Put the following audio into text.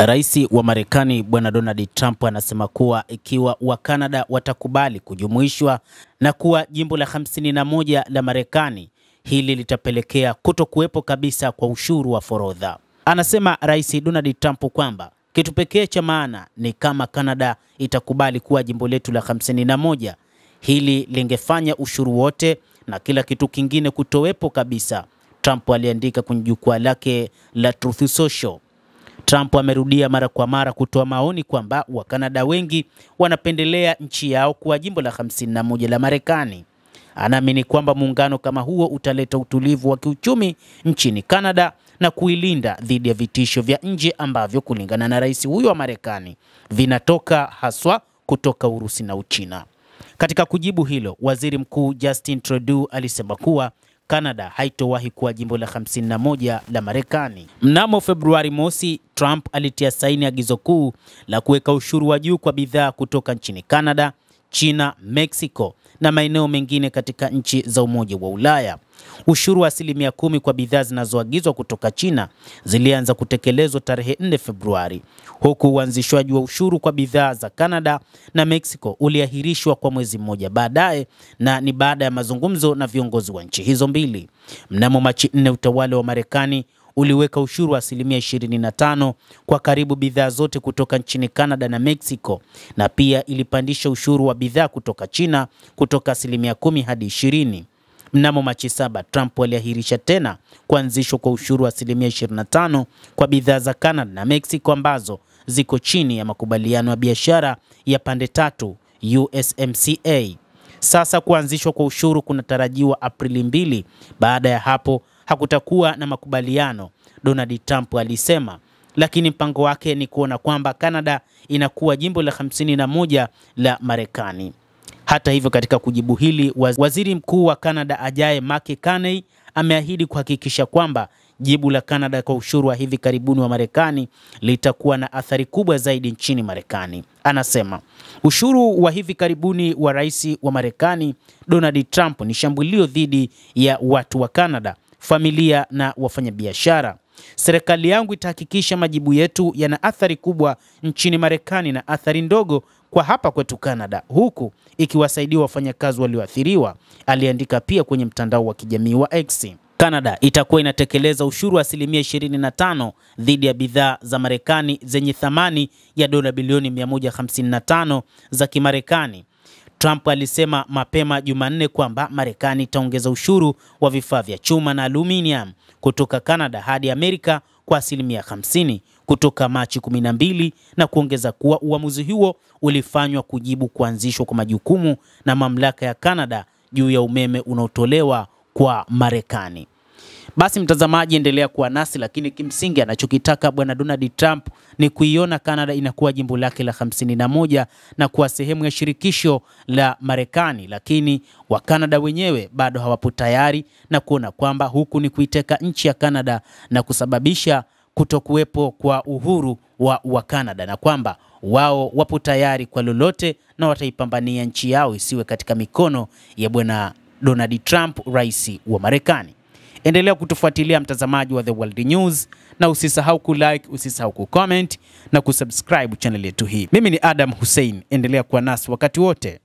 Rais wa Marekani Bwana Donald Trump anasema kuwa ikiwa Wakanada watakubali kujumuishwa na kuwa jimbo la 51 la Marekani, hili litapelekea kutokuwepo kabisa kwa ushuru wa forodha. Anasema Rais Donald Trump kwamba kitu pekee cha maana ni kama Kanada itakubali kuwa jimbo letu la 51. Hili lingefanya ushuru wote na kila kitu kingine kutowepo kabisa, Trump aliandika kwenye jukwaa lake la Truth Social. Trump amerudia mara kwa mara kutoa maoni kwamba Wakanada wengi wanapendelea nchi yao kuwa jimbo la 51 la Marekani. Anaamini kwamba muungano kama huo utaleta utulivu wa kiuchumi nchini Kanada na kuilinda dhidi ya vitisho vya nje ambavyo kulingana na rais huyo wa Marekani vinatoka haswa kutoka Urusi na Uchina. Katika kujibu hilo, Waziri Mkuu Justin Trudeau alisema kuwa Kanada haitowahi kuwa jimbo la 51 la Marekani. Mnamo Februari mosi, Trump alitia saini agizo kuu la kuweka ushuru wa juu kwa bidhaa kutoka nchini Kanada, China, Mexico na maeneo mengine katika nchi za Umoja wa Ulaya. Ushuru wa 10% kwa bidhaa zinazoagizwa kutoka China zilianza kutekelezwa tarehe 4 Februari, huku uanzishwaji wa ushuru kwa bidhaa za Kanada na Mexico uliahirishwa kwa mwezi mmoja baadaye, na ni baada ya mazungumzo na viongozi wa nchi hizo mbili. Mnamo Machi 4, utawala wa Marekani uliweka ushuru wa 25% kwa karibu bidhaa zote kutoka nchini Kanada na Mexico, na pia ilipandisha ushuru wa bidhaa kutoka China kutoka 10% hadi 20%. Mnamo Machi 7, Trump aliahirisha tena kuanzishwa kwa ushuru wa 25% kwa bidhaa za Kanada na Mexico ambazo ziko chini ya makubaliano ya biashara ya pande tatu USMCA. Sasa kuanzishwa kwa ushuru kunatarajiwa Aprili 2. Baada ya hapo hakutakuwa na makubaliano, Donald Trump alisema, lakini mpango wake ni kuona kwamba Kanada inakuwa jimbo la 51 la Marekani. Hata hivyo, katika kujibu hili, Waziri Mkuu wa Kanada ajaye Mark Carney ameahidi kuhakikisha kwamba jibu la Kanada kwa ushuru wa hivi karibuni wa Marekani litakuwa na athari kubwa zaidi nchini Marekani. Anasema ushuru wa hivi karibuni wa rais wa Marekani Donald Trump ni shambulio dhidi ya watu wa Kanada, familia na wafanyabiashara. Serikali yangu itahakikisha majibu yetu yana athari kubwa nchini Marekani na athari ndogo kwa hapa kwetu Kanada, huku ikiwasaidia wafanyakazi walioathiriwa, aliandika pia kwenye mtandao wa kijamii wa X. Kanada itakuwa inatekeleza ushuru wa 25% dhidi ya bidhaa za Marekani zenye thamani ya dola bilioni 155 za Kimarekani. Trump alisema mapema Jumanne kwamba Marekani itaongeza ushuru wa vifaa vya chuma na aluminium kutoka Kanada hadi Amerika kwa 50% kutoka Machi 12, na kuongeza kuwa uamuzi huo ulifanywa kujibu kuanzishwa kwa majukumu na mamlaka ya Kanada juu ya umeme unaotolewa kwa Marekani. Basi mtazamaji, endelea kuwa nasi, lakini kimsingi anachokitaka Bwana Donald Trump ni kuiona Kanada inakuwa jimbo lake la 51 na kuwa sehemu ya shirikisho la Marekani, lakini Wakanada wenyewe bado hawapo tayari na kuona kwamba huku ni kuiteka nchi ya Kanada na kusababisha kutokuwepo kwa uhuru wa Wakanada, na kwamba wao wapo tayari kwa lolote na wataipambania nchi yao isiwe katika mikono ya Bwana Donald Trump, rais wa Marekani. Endelea kutufuatilia mtazamaji wa The World News, na usisahau kulike, usisahau kucomment na kusubscribe channel yetu hii. Mimi ni Adam Hussein, endelea kuwa nasi wakati wote.